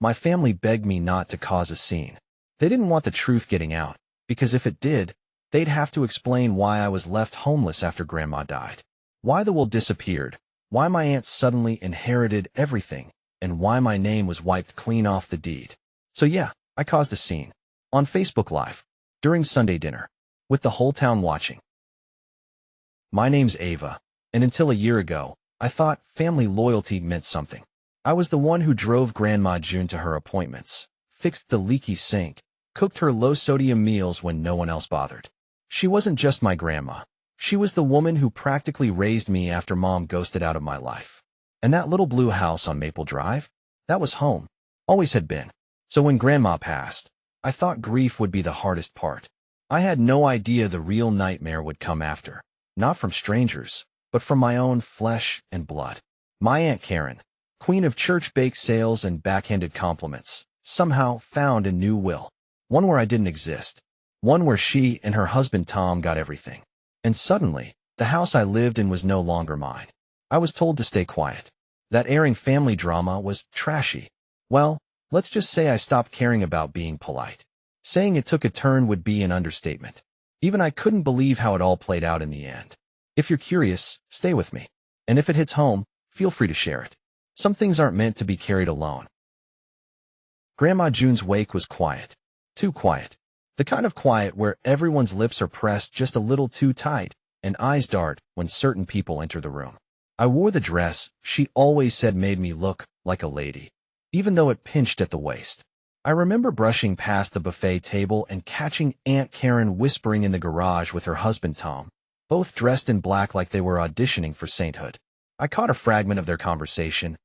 My family begged me not to cause a scene. They didn't want the truth getting out, because if it did, they'd have to explain why I was left homeless after Grandma died, why the will disappeared, why my aunt suddenly inherited everything, and why my name was wiped clean off the deed. So yeah, I caused a scene. On Facebook Live. During Sunday dinner. With the whole town watching. My name's Ava, and until a year ago, I thought family loyalty meant something. I was the one who drove Grandma June to her appointments, fixed the leaky sink, cooked her low-sodium meals when no one else bothered. She wasn't just my grandma. She was the woman who practically raised me after Mom ghosted out of my life. And that little blue house on Maple Drive? That was home. Always had been. So when Grandma passed, I thought grief would be the hardest part. I had no idea the real nightmare would come after. Not from strangers, but from my own flesh and blood. My Aunt Karen, queen of church bake sales and backhanded compliments, somehow found a new will. One where I didn't exist. One where she and her husband Tom got everything. And suddenly, the house I lived in was no longer mine. I was told to stay quiet. That airing family drama was trashy. Well, let's just say I stopped caring about being polite. Saying it took a turn would be an understatement. Even I couldn't believe how it all played out in the end. If you're curious, stay with me. And if it hits home, feel free to share it. Some things aren't meant to be carried alone. Grandma June's wake was quiet. Too quiet. The kind of quiet where everyone's lips are pressed just a little too tight and eyes dart when certain people enter the room. I wore the dress she always said made me look like a lady, even though it pinched at the waist. I remember brushing past the buffet table and catching Aunt Karen whispering in the garage with her husband Tom, both dressed in black like they were auditioning for sainthood. I caught a fragment of their conversation,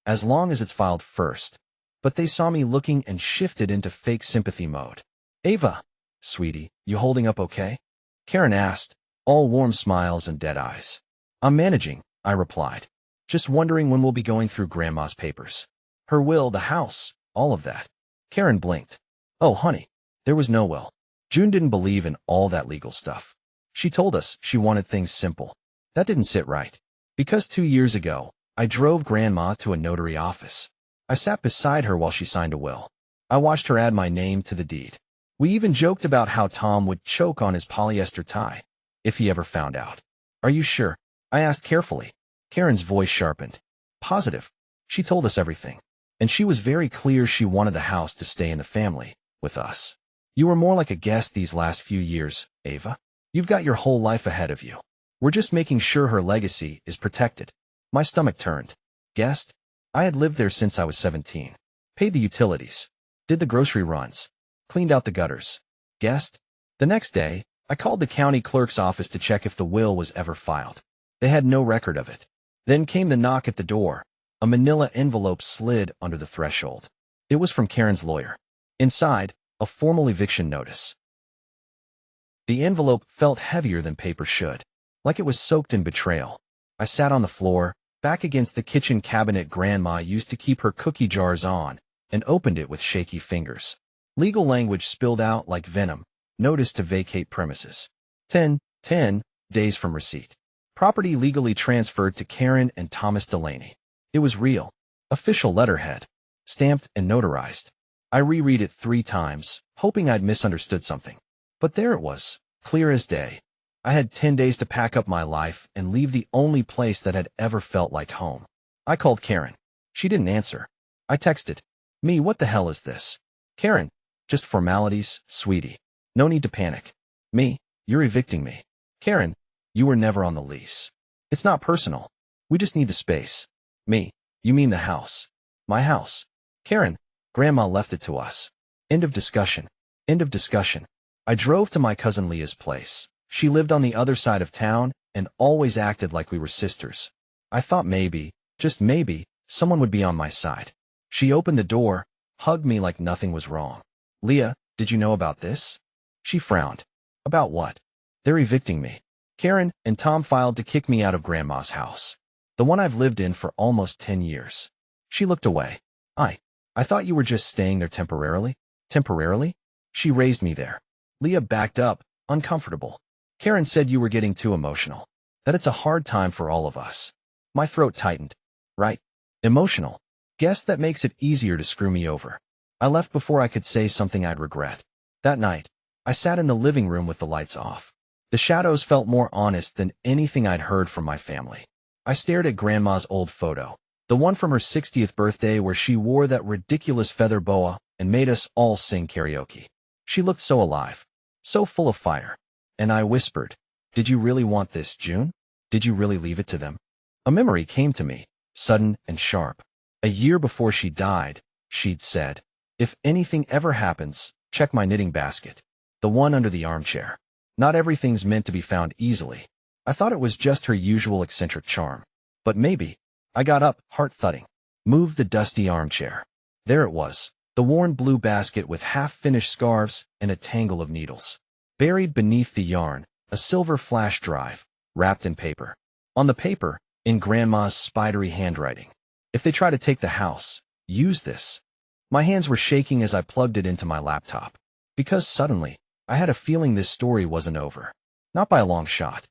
as long as it's filed first, but they saw me looking and shifted into fake sympathy mode. Ava, sweetie, you holding up okay? Karen asked, all warm smiles and dead eyes. I'm managing, I replied, just wondering when we'll be going through Grandma's papers. Her will, the house, all of that. Karen blinked. Oh, honey, there was no will. June didn't believe in all that legal stuff. She told us she wanted things simple. That didn't sit right. Because 2 years ago, I drove Grandma to a notary office. I sat beside her while she signed a will. I watched her add my name to the deed. We even joked about how Tom would choke on his polyester tie, if he ever found out. Are you sure? I asked carefully. Karen's voice sharpened. Positive. She told us everything. And she was very clear she wanted the house to stay in the family, with us. You were more like a guest these last few years, Ava. You've got your whole life ahead of you. We're just making sure her legacy is protected. My stomach turned. Guest? I had lived there since I was 17. Paid the utilities. Did the grocery runs. Cleaned out the gutters. Guest? The next day, I called the county clerk's office to check if the will was ever filed. They had no record of it. Then came the knock at the door. A manila envelope slid under the threshold. It was from Karen's lawyer. Inside, a formal eviction notice. The envelope felt heavier than paper should, like it was soaked in betrayal. I sat on the floor, back against the kitchen cabinet Grandma used to keep her cookie jars on, and opened it with shaky fingers. Legal language spilled out like venom. Notice to vacate premises. 10 days from receipt. Property legally transferred to Karen and Thomas Delaney. It was real. Official letterhead. Stamped and notarized. I reread it 3 times, hoping I'd misunderstood something. But there it was, clear as day. I had 10 days to pack up my life and leave the only place that had ever felt like home. I called Karen. She didn't answer. I texted. Me, what the hell is this? Karen, just formalities, sweetie. No need to panic. Me, you're evicting me. Karen, you were never on the lease. It's not personal. We just need the space. Me, you mean the house. My house. Karen, Grandma left it to us. End of discussion. End of discussion. I drove to my cousin Leah's place. She lived on the other side of town and always acted like we were sisters. I thought maybe, just maybe, someone would be on my side. She opened the door, hugged me like nothing was wrong. Leah, did you know about this? She frowned. About what? They're evicting me. Karen and Tom filed to kick me out of Grandma's house. The one I've lived in for almost 10 years. She looked away. I thought you were just staying there temporarily. Temporarily? She raised me there. Leah backed up, uncomfortable. Karen said you were getting too emotional. That it's a hard time for all of us. My throat tightened. Right. Emotional. Guess that makes it easier to screw me over. I left before I could say something I'd regret. That night, I sat in the living room with the lights off. The shadows felt more honest than anything I'd heard from my family. I stared at Grandma's old photo, the one from her 60th birthday where she wore that ridiculous feather boa and made us all sing karaoke. She looked so alive, so full of fire. And I whispered, "Did you really want this, June? Did you really leave it to them?" A memory came to me, sudden and sharp. A year before she died, she'd said, "If anything ever happens, check my knitting basket, the one under the armchair. Not everything's meant to be found easily." I thought it was just her usual eccentric charm. But maybe. I got up, heart thudding, moved the dusty armchair. There it was, the worn blue basket with half-finished scarves and a tangle of needles. Buried beneath the yarn, a silver flash drive, wrapped in paper. On the paper, in Grandma's spidery handwriting, "If they try to take the house, use this." My hands were shaking as I plugged it into my laptop. Because suddenly, I had a feeling this story wasn't over. Not by a long shot.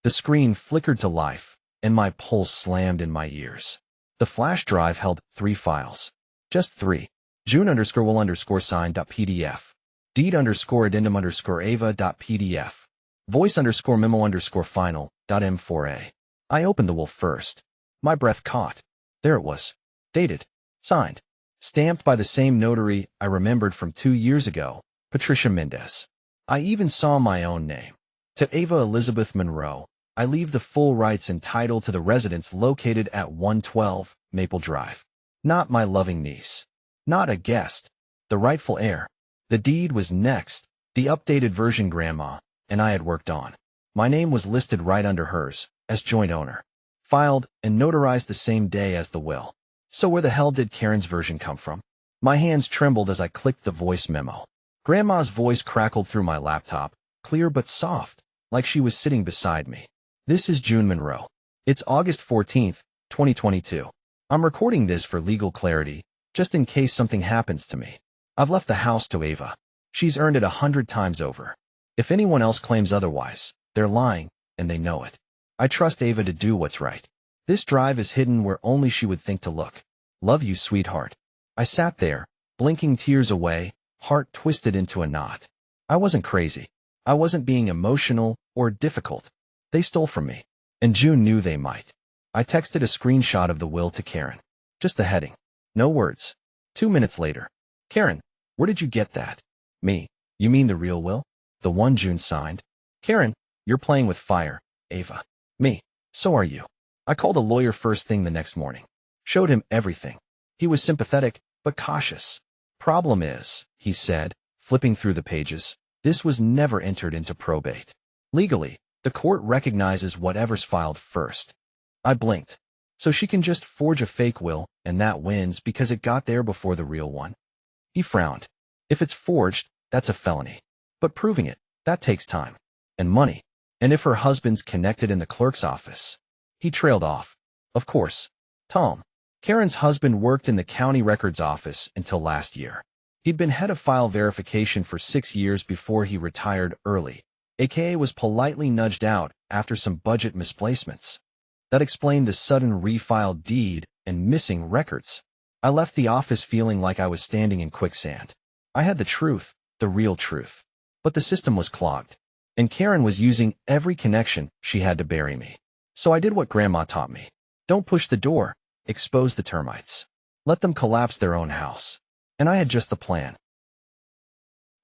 The screen flickered to life, and my pulse slammed in my ears. The flash drive held 3 files. Just 3. June_will_sign.pdf. Deed_addendum_ava.pdf. Voice_memo_final.m4a. I opened the will first. My breath caught. There it was. Dated. Signed. Stamped by the same notary I remembered from 2 years ago, Patricia Mendez. I even saw my own name. To Ava Elizabeth Monroe, I leave the full rights and title to the residence located at 112 Maple Drive. Not my loving niece. Not a guest. The rightful heir. The deed was next, the updated version Grandma and I had worked on. My name was listed right under hers, as joint owner. Filed and notarized the same day as the will. So where the hell did Karen's version come from? My hands trembled as I clicked the voice memo. Grandma's voice crackled through my laptop, clear but soft, like she was sitting beside me. "This is June Monroe. It's August 14th, 2022. I'm recording this for legal clarity, just in case something happens to me. I've left the house to Ava. She's earned it 100 times over. If anyone else claims otherwise, they're lying, and they know it. I trust Ava to do what's right. This drive is hidden where only she would think to look. Love you, sweetheart." I sat there, blinking tears away, heart twisted into a knot. I wasn't crazy. I wasn't being emotional or difficult. They stole from me, and June knew they might. I texted a screenshot of the will to Karen. Just the heading. No words. 2 minutes later. "Karen, where did you get that?" "Me. You mean the real will? The one June signed?" "Karen, you're playing with fire, Ava." "Me. So are you." I called a lawyer first thing the next morning. Showed him everything. He was sympathetic, but cautious. "Problem is," he said, flipping through the pages, "this was never entered into probate. Legally, the court recognizes whatever's filed first." I blinked. "So she can just forge a fake will, and that wins because it got there before the real one?" He frowned. "If it's forged, that's a felony. But proving it, that takes time. And money. And if her husband's connected in the clerk's office." He trailed off. "Of course. Tom. Karen's husband worked in the county records office until last year. He'd been head of file verification for 6 years before he retired early, aka was politely nudged out after some budget misplacements. That explained the sudden refiled deed and missing records. I left the office feeling like I was standing in quicksand. I had the truth, the real truth. But the system was clogged, and Karen was using every connection she had to bury me. So I did what Grandma taught me. Don't push the door. Expose the termites. Let them collapse their own house. And I had just the plan.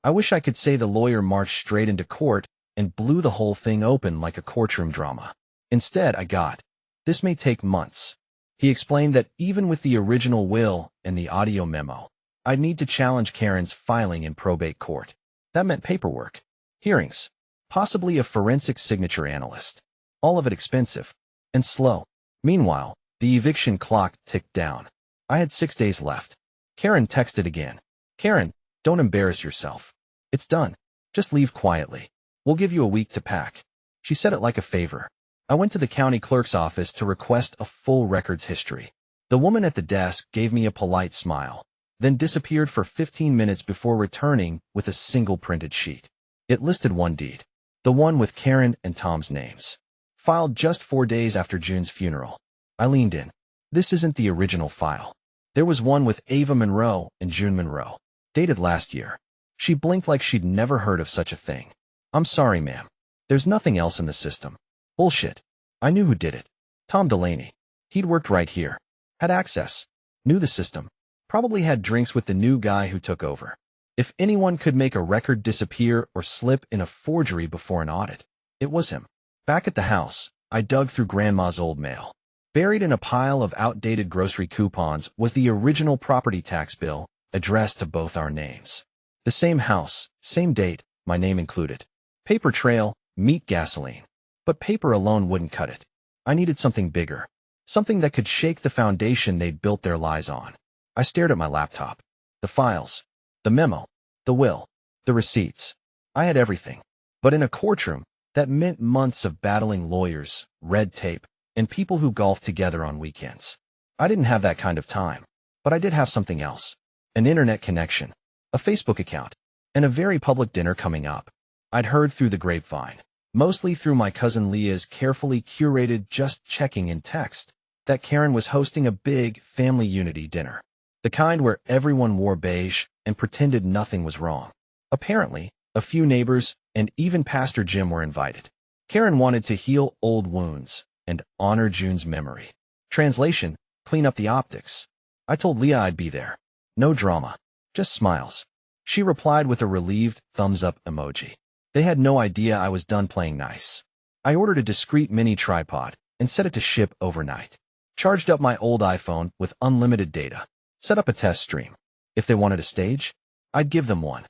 I wish I could say the lawyer marched straight into court and blew the whole thing open like a courtroom drama. Instead, I got, "This may take months." He explained that even with the original will and the audio memo, I'd need to challenge Karen's filing in probate court. That meant paperwork, hearings, possibly a forensic signature analyst. All of it expensive and slow. Meanwhile, the eviction clock ticked down. I had 6 days left. Karen texted again. "Karen, don't embarrass yourself. It's done. Just leave quietly. We'll give you a week to pack." She said it like a favor. I went to the county clerk's office to request a full records history. The woman at the desk gave me a polite smile, then disappeared for 15 minutes before returning with a single printed sheet. It listed one deed, the one with Karen and Tom's names, filed just 4 days after June's funeral. I leaned in. This isn't the original file. There was one with Ava Monroe and June Monroe, dated last year. She blinked like she'd never heard of such a thing. I'm sorry, ma'am. There's nothing else in the system. Bullshit. I knew who did it. Tom Delaney. He'd worked right here. Had access. Knew the system. Probably had drinks with the new guy who took over. If anyone could make a record disappear or slip in a forgery before an audit, it was him. Back at the house, I dug through Grandma's old mail. Buried in a pile of outdated grocery coupons was the original property tax bill, addressed to both our names. The same house, same date, my name included. Paper trail, meat gasoline. But paper alone wouldn't cut it. I needed something bigger. Something that could shake the foundation they'd built their lies on. I stared at my laptop. The files. The memo. The will. The receipts. I had everything. But in a courtroom, that meant months of battling lawyers, red tape, and people who golfed together on weekends. I didn't have that kind of time. But I did have something else. An internet connection. A Facebook account. And a very public dinner coming up. I'd heard through the grapevine, mostly through my cousin Leah's carefully curated just checking in text, that Karen was hosting a big family unity dinner. The kind where everyone wore beige and pretended nothing was wrong. Apparently, a few neighbors and even Pastor Jim were invited. Karen wanted to heal old wounds and honor June's memory. Translation, clean up the optics. I told Leah I'd be there. No drama. Just smiles. She replied with a relieved thumbs-up emoji. They had no idea I was done playing nice. I ordered a discreet mini tripod and set it to ship overnight. Charged up my old iPhone with unlimited data. Set up a test stream. If they wanted a stage, I'd give them one.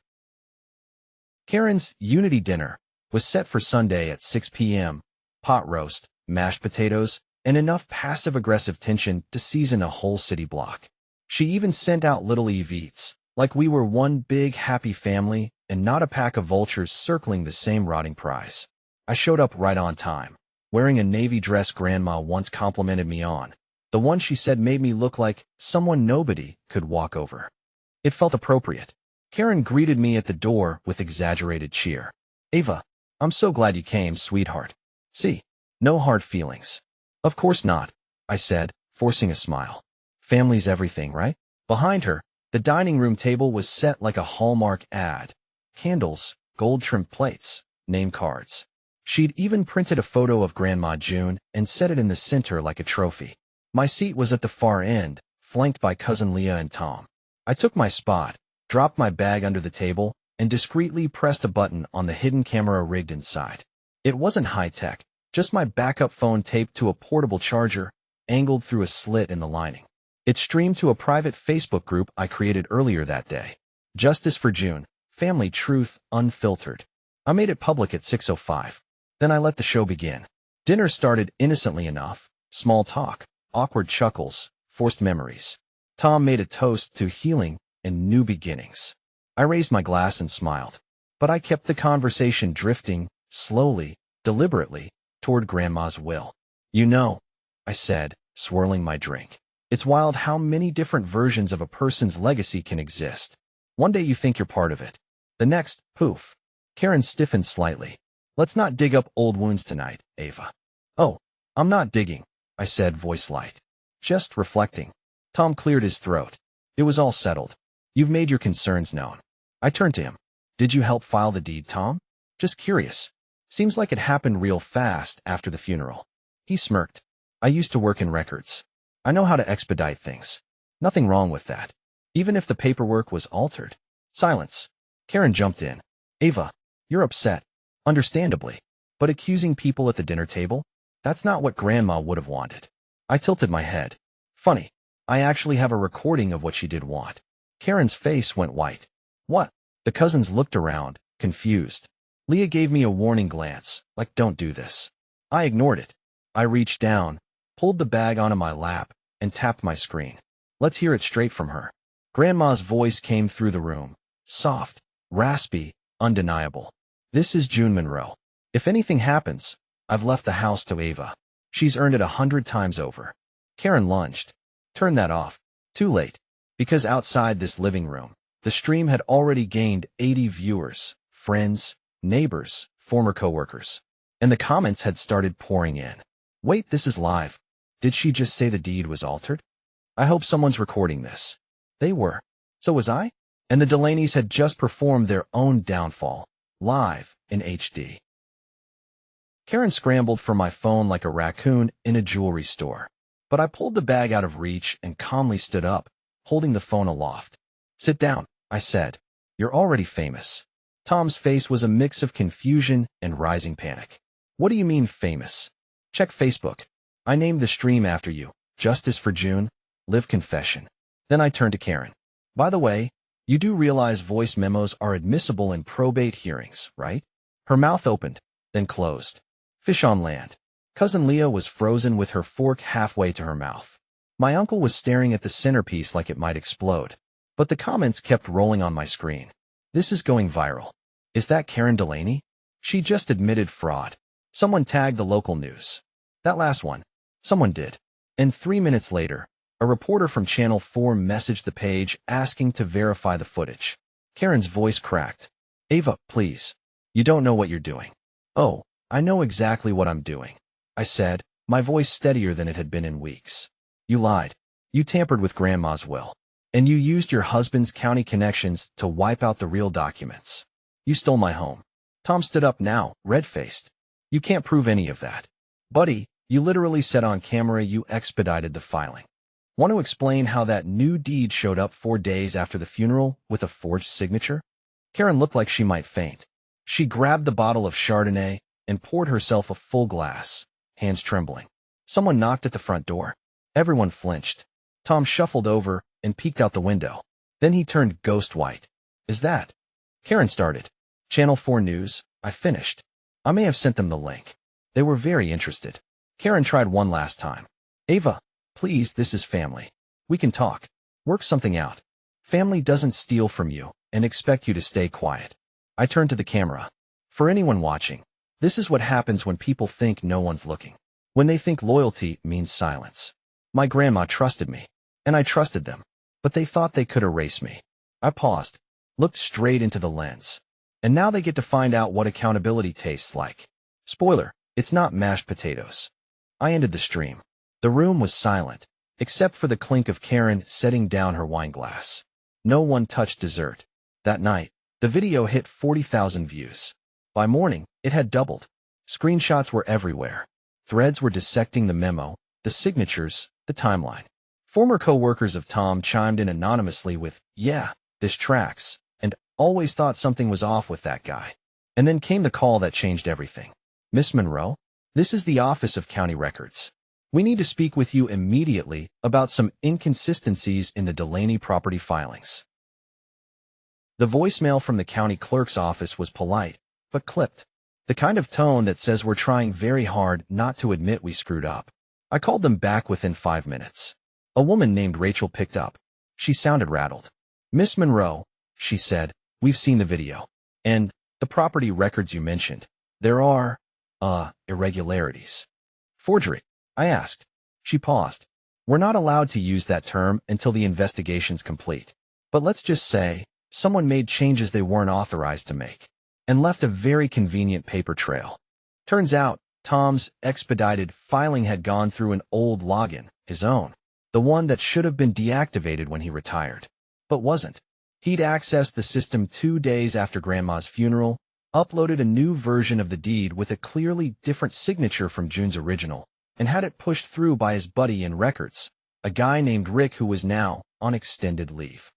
Karen's Unity dinner was set for Sunday at 6 p.m. Pot roast, mashed potatoes, and enough passive-aggressive tension to season a whole city block. She even sent out little Eve eats, like we were one big happy family and not a pack of vultures circling the same rotting prize. I showed up right on time, wearing a navy dress Grandma once complimented me on, the one she said made me look like someone nobody could walk over. It felt appropriate. Karen greeted me at the door with exaggerated cheer. Ava, I'm so glad you came, sweetheart. See, no hard feelings. Of course not, I said, forcing a smile. Family's everything, right? Behind her, the dining room table was set like a Hallmark ad. Candles, gold-trimmed plates, name cards. She'd even printed a photo of Grandma June and set it in the center like a trophy. My seat was at the far end, flanked by Cousin Leah and Tom. I took my spot, dropped my bag under the table, and discreetly pressed a button on the hidden camera rigged inside. It wasn't high-tech, just my backup phone taped to a portable charger, angled through a slit in the lining. It streamed to a private Facebook group I created earlier that day. Justice for June, Family Truth Unfiltered. I made it public at 6:05. Then I let the show begin. Dinner started innocently enough. Small talk, awkward chuckles, forced memories. Tom made a toast to healing and new beginnings. I raised my glass and smiled. But I kept the conversation drifting, slowly, deliberately, toward Grandma's will. You know, I said, swirling my drink. It's wild how many different versions of a person's legacy can exist. One day you think you're part of it. The next, poof. Karen stiffened slightly. Let's not dig up old wounds tonight, Ava. Oh, I'm not digging, I said, voice light. Just reflecting. Tom cleared his throat. It was all settled. You've made your concerns known. I turned to him. Did you help file the deed, Tom? Just curious. Seems like it happened real fast after the funeral. He smirked. I used to work in records. I know how to expedite things. Nothing wrong with that. Even if the paperwork was altered. Silence. Karen jumped in. Ava, you're upset. Understandably. But accusing people at the dinner table? That's not what Grandma would have wanted. I tilted my head. Funny. I actually have a recording of what she did want. Karen's face went white. What? The cousins looked around, confused. Leah gave me a warning glance, like don't do this. I ignored it. I reached down, pulled the bag onto my lap, and tapped my screen. Let's hear it straight from her. Grandma's voice came through the room. Soft, raspy, undeniable. This is June Monroe. If anything happens, I've left the house to Ava. She's earned it 100 times over. Karen lunged. Turn that off. Too late. Because outside this living room, the stream had already gained 80 viewers, friends, neighbors, former coworkers. And the comments had started pouring in. Wait, this is live. Did she just say the deed was altered? I hope someone's recording this. They were. So was I? And the Delaney's had just performed their own downfall, live, in HD. Karen scrambled for my phone like a raccoon in a jewelry store. But I pulled the bag out of reach and calmly stood up, holding the phone aloft. Sit down, I said. You're already famous. Tom's face was a mix of confusion and rising panic. What do you mean famous? Check Facebook. I named the stream after you. Justice for June. Live confession. Then I turned to Karen. By the way, you do realize voice memos are admissible in probate hearings, right? Her mouth opened, then closed. Fish on land. Cousin Leah was frozen with her fork halfway to her mouth. My uncle was staring at the centerpiece like it might explode. But the comments kept rolling on my screen. This is going viral. Is that Karen Delaney? She just admitted fraud. Someone tagged the local news. That last one. Someone did. And 3 minutes later, a reporter from Channel 4 messaged the page asking to verify the footage. Karen's voice cracked. Ava, please. You don't know what you're doing. Oh, I know exactly what I'm doing, I said, my voice steadier than it had been in weeks. You lied. You tampered with Grandma's will. And you used your husband's county connections to wipe out the real documents. You stole my home. Tom stood up now, red-faced. You can't prove any of that. Buddy, you literally said on camera you expedited the filing. Want to explain how that new deed showed up 4 days after the funeral with a forged signature? Karen looked like she might faint. She grabbed the bottle of Chardonnay and poured herself a full glass, hands trembling. Someone knocked at the front door. Everyone flinched. Tom shuffled over and peeked out the window. Then he turned ghost white. Is that? Karen started. Channel 4 News, I finished. I may have sent them the link. They were very interested. Karen tried one last time. Ava, please, this is family. We can talk. Work something out. Family doesn't steal from you and expect you to stay quiet. I turned to the camera. For anyone watching, this is what happens when people think no one's looking. When they think loyalty means silence. My grandma trusted me, and I trusted them, but they thought they could erase me. I paused, looked straight into the lens. And now they get to find out what accountability tastes like. Spoiler, it's not mashed potatoes. I ended the stream. The room was silent, except for the clink of Karen setting down her wine glass. No one touched dessert. That night, the video hit 40,000 views. By morning, it had doubled. Screenshots were everywhere. Threads were dissecting the memo, the signatures, the timeline. Former co-workers of Tom chimed in anonymously with, yeah, this tracks, and always thought something was off with that guy. And then came the call that changed everything. Miss Monroe, this is the Office of County Records. We need to speak with you immediately about some inconsistencies in the Delaney property filings. The voicemail from the county clerk's office was polite, but clipped. The kind of tone that says we're trying very hard not to admit we screwed up. I called them back within 5 minutes. A woman named Rachel picked up. She sounded rattled. Miss Monroe, she said, we've seen the video. And the property records you mentioned. There are, irregularities. Forgery, I asked. She paused. We're not allowed to use that term until the investigation's complete. But let's just say, someone made changes they weren't authorized to make, and left a very convenient paper trail. Turns out, Tom's expedited filing had gone through an old login, his own, the one that should have been deactivated when he retired, but wasn't. He'd accessed the system 2 days after Grandma's funeral, uploaded a new version of the deed with a clearly different signature from June's original, and had it pushed through by his buddy in records, a guy named Rick who was now on extended leave.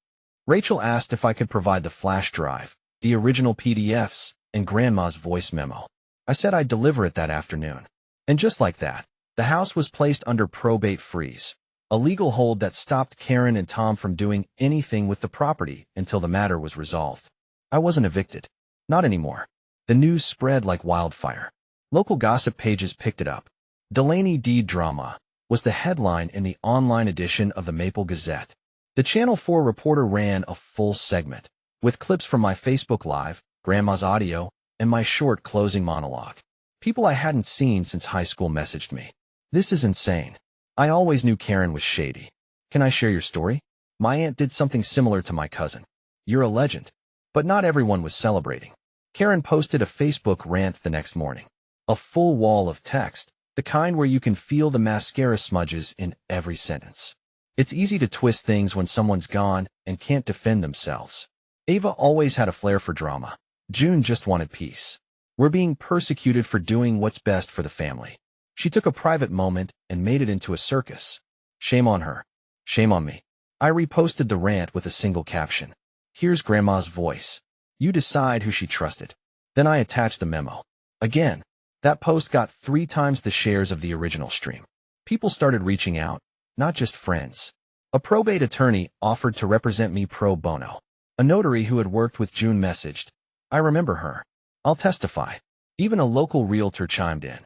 Rachel asked if I could provide the flash drive, the original PDFs, and Grandma's voice memo. I said I'd deliver it that afternoon. And just like that, the house was placed under probate freeze, a legal hold that stopped Karen and Tom from doing anything with the property until the matter was resolved. I wasn't evicted. Not anymore. The news spread like wildfire. Local gossip pages picked it up. Delaney deed drama was the headline in the online edition of the Maple Gazette. The Channel 4 reporter ran a full segment, with clips from my Facebook Live, Grandma's audio, and my short closing monologue. People I hadn't seen since high school messaged me. This is insane. I always knew Karen was shady. Can I share your story? My aunt did something similar to my cousin. You're a legend. But not everyone was celebrating. Karen posted a Facebook rant the next morning. A full wall of text, The kind where you can feel the mascara smudges in every sentence. It's easy to twist things when someone's gone and can't defend themselves. Ava always had a flair for drama. June just wanted peace. We're being persecuted for doing what's best for the family. She took a private moment and made it into a circus. Shame on her. Shame on me. I reposted the rant with a single caption. Here's Grandma's voice. You decide who she trusted. Then I attached the memo. Again, that post got 3 times the shares of the original stream. People started reaching out, not just friends. A probate attorney offered to represent me pro bono. A notary who had worked with June messaged, I remember her. I'll testify. Even a local realtor chimed in,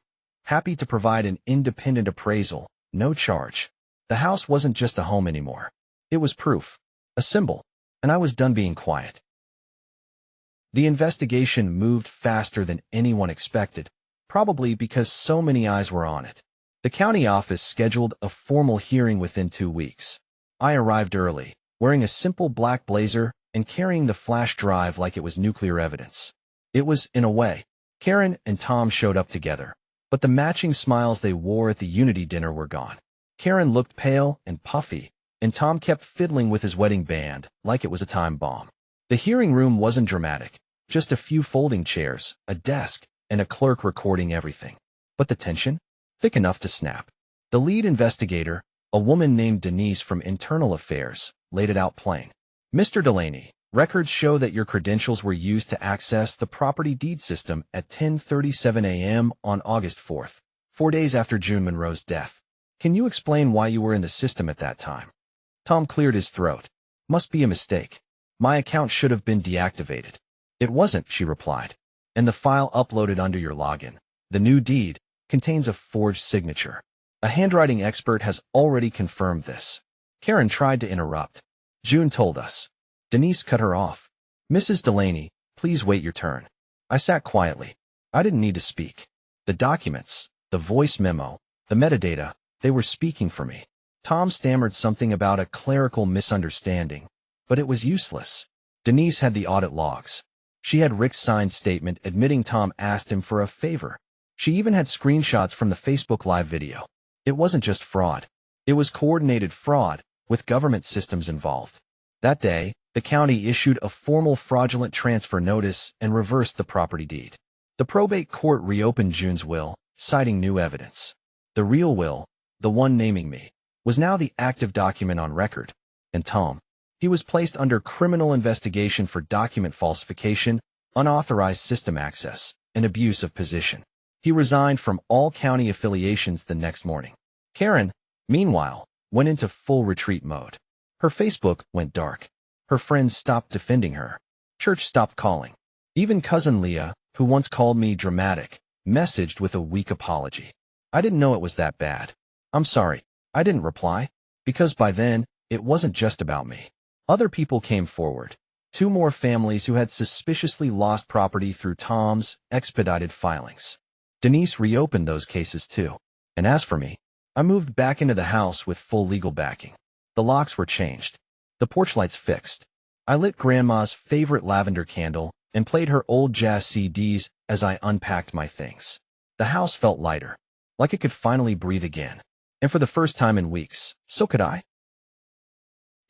happy to provide an independent appraisal, no charge. The house wasn't just a home anymore. It was proof, a symbol, and I was done being quiet. The investigation moved faster than anyone expected, probably because so many eyes were on it. The county office scheduled a formal hearing within 2 weeks. I arrived early, wearing a simple black blazer and carrying the flash drive like it was nuclear evidence. It was, in a way. Karen and Tom showed up together, but the matching smiles they wore at the Unity dinner were gone. Karen looked pale and puffy, and Tom kept fiddling with his wedding band like it was a time bomb. The hearing room wasn't dramatic, just a few folding chairs, a desk, and a clerk recording everything. But the tension? Thick enough to snap. The lead investigator, a woman named Denise from Internal Affairs, laid it out plain. Mr. Delaney, records show that your credentials were used to access the property deed system at 10:37 a.m. on August 4th, 4 days after June Monroe's death. Can you explain why you were in the system at that time? Tom cleared his throat. Must be a mistake. My account should have been deactivated. It wasn't, she replied. And the file uploaded under your login. The new deed contains a forged signature. A handwriting expert has already confirmed this. Karen tried to interrupt. June told us. Denise cut her off. Mrs. Delaney, please wait your turn. I sat quietly. I didn't need to speak. The documents, the voice memo, the metadata, they were speaking for me. Tom stammered something about a clerical misunderstanding, but it was useless. Denise had the audit logs. She had Rick's signed statement admitting Tom asked him for a favor. She even had screenshots from the Facebook Live video. It wasn't just fraud. It was coordinated fraud, with government systems involved. That day, the county issued a formal fraudulent transfer notice and reversed the property deed. The probate court reopened June's will, citing new evidence. The real will, the one naming me, was now the active document on record. And Tom, he was placed under criminal investigation for document falsification, unauthorized system access, and abuse of position. He resigned from all county affiliations the next morning. Karen, meanwhile, went into full retreat mode. Her Facebook went dark. Her friends stopped defending her. Church stopped calling. Even cousin Leah, who once called me dramatic, messaged with a weak apology. I didn't know it was that bad. I'm sorry. I didn't reply, because by then, it wasn't just about me. Other people came forward. 2 more families who had suspiciously lost property through Tom's expedited filings. Denise reopened those cases too. And as for me, I moved back into the house with full legal backing. The locks were changed. The porch lights fixed. I lit Grandma's favorite lavender candle and played her old jazz CDs as I unpacked my things. The house felt lighter, like it could finally breathe again. And for the first time in weeks, so could I.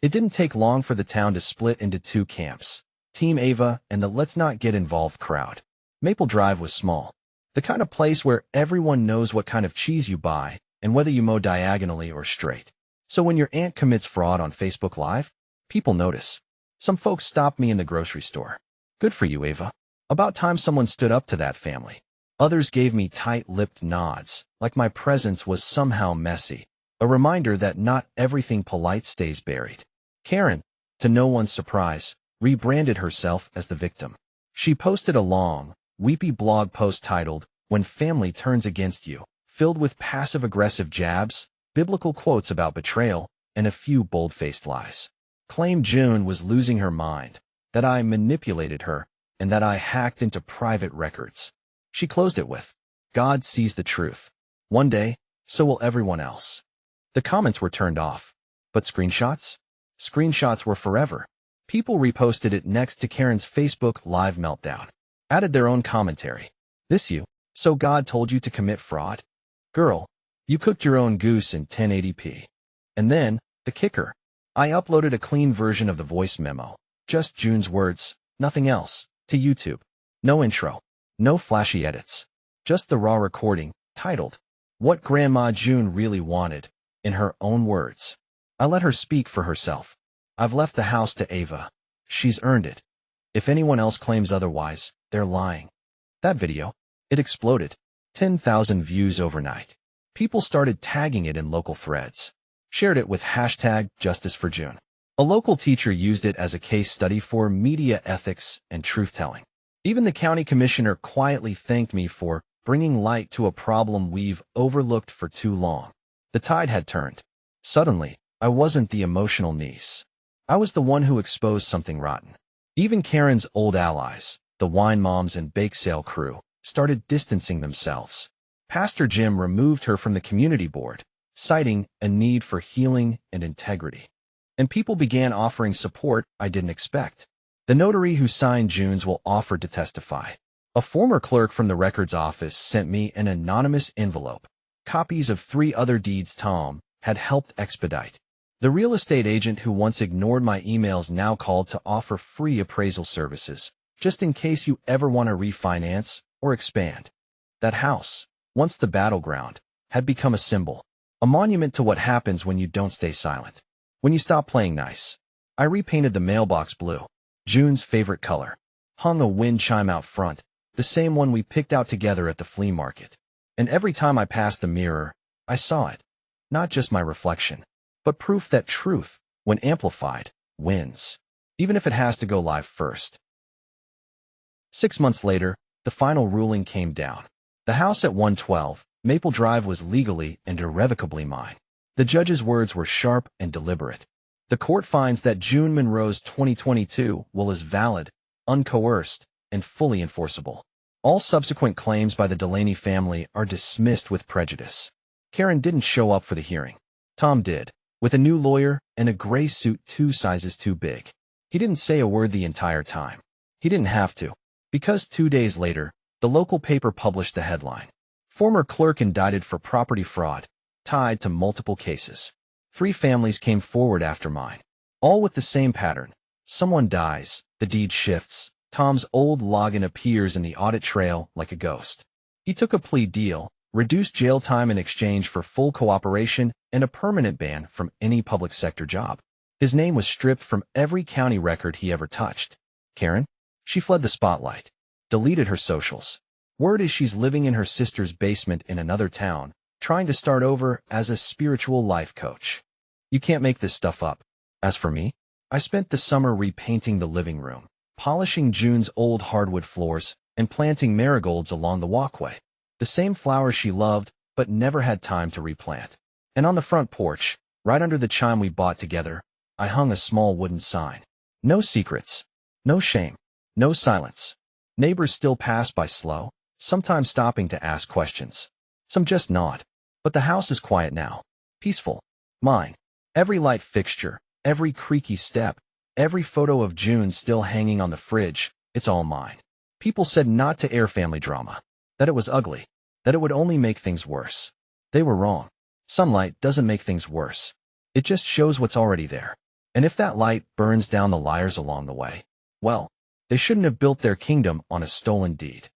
It didn't take long for the town to split into 2 camps, Team Ava and the let's not get involved crowd. Maple Drive was small, the kind of place where everyone knows what kind of cheese you buy and whether you mow diagonally or straight. So when your aunt commits fraud on Facebook Live, people notice. Some folks stopped me in the grocery store. Good for you, Ava. About time someone stood up to that family. Others gave me tight-lipped nods, like my presence was somehow messy, a reminder that not everything polite stays buried. Karen, to no one's surprise, rebranded herself as the victim. She posted a long, weepy blog post titled, When Family Turns Against You, filled with passive-aggressive jabs, biblical quotes about betrayal, and a few bold-faced lies. Claimed June was losing her mind, that I manipulated her, and that I hacked into private records. She closed it with, God sees the truth. One day, so will everyone else. The comments were turned off. But screenshots? Screenshots were forever. People reposted it next to Karen's Facebook Live meltdown. Added their own commentary. This you? So God told you to commit fraud? Girl, you cooked your own goose in 1080p. And then, the kicker. I uploaded a clean version of the voice memo. Just June's words, nothing else, to YouTube. No intro. No flashy edits. Just the raw recording, titled, What Grandma June Really Wanted, in her own words. I let her speak for herself. I've left the house to Ava. She's earned it. If anyone else claims otherwise, they're lying. That video, it exploded. 10,000 views overnight. People started tagging it in local threads. Shared it with hashtag Justice for June. A local teacher used it as a case study for media ethics and truth-telling. Even the county commissioner quietly thanked me for bringing light to a problem we've overlooked for too long. The tide had turned. Suddenly, I wasn't the emotional niece. I was the one who exposed something rotten. Even Karen's old allies, the wine moms and bake sale crew, started distancing themselves. Pastor Jim removed her from the community board, citing a need for healing and integrity. And people began offering support I didn't expect. The notary who signed June's will offered to testify. A former clerk from the records office sent me an anonymous envelope. Copies of 3 other deeds Tom had helped expedite. The real estate agent who once ignored my emails now called to offer free appraisal services, just in case you ever want to refinance or expand. That house, once the battleground, had become a symbol, a monument to what happens when you don't stay silent, when you stop playing nice. I repainted the mailbox blue, June's favorite color, hung a wind chime out front, the same one we picked out together at the flea market. And every time I passed the mirror, I saw it. Not just my reflection, but proof that truth, when amplified, wins, even if it has to go live first. 6 months later, the final ruling came down. The house at 112 Maple Drive was legally and irrevocably mine. The judge's words were sharp and deliberate. The court finds that June Monroe's 2022 will is valid, uncoerced, and fully enforceable. All subsequent claims by the Delaney family are dismissed with prejudice. Karen didn't show up for the hearing. Tom did, with a new lawyer and a gray suit 2 sizes too big. He didn't say a word the entire time. He didn't have to, because 2 days later, the local paper published the headline. Former clerk indicted for property fraud, tied to multiple cases. 3 families came forward after mine, all with the same pattern. Someone dies, the deed shifts, Tom's old login appears in the audit trail like a ghost. He took a plea deal, reduced jail time in exchange for full cooperation, and a permanent ban from any public sector job. His name was stripped from every county record he ever touched. Karen? She fled the spotlight, deleted her socials. Word is she's living in her sister's basement in another town, trying to start over as a spiritual life coach. You can't make this stuff up. As for me, I spent the summer repainting the living room, polishing June's old hardwood floors, and planting marigolds along the walkway. The same flowers she loved, but never had time to replant. And on the front porch, right under the chime we bought together, I hung a small wooden sign. No secrets. No shame. No silence. Neighbors still pass by slow, sometimes stopping to ask questions. Some just nod. But the house is quiet now. Peaceful. Mine. Every light fixture, every creaky step, every photo of June still hanging on the fridge, it's all mine. People said not to air family drama, that it was ugly, that it would only make things worse. They were wrong. Sunlight doesn't make things worse. It just shows what's already there. And if that light burns down the liars along the way, well, they shouldn't have built their kingdom on a stolen deed.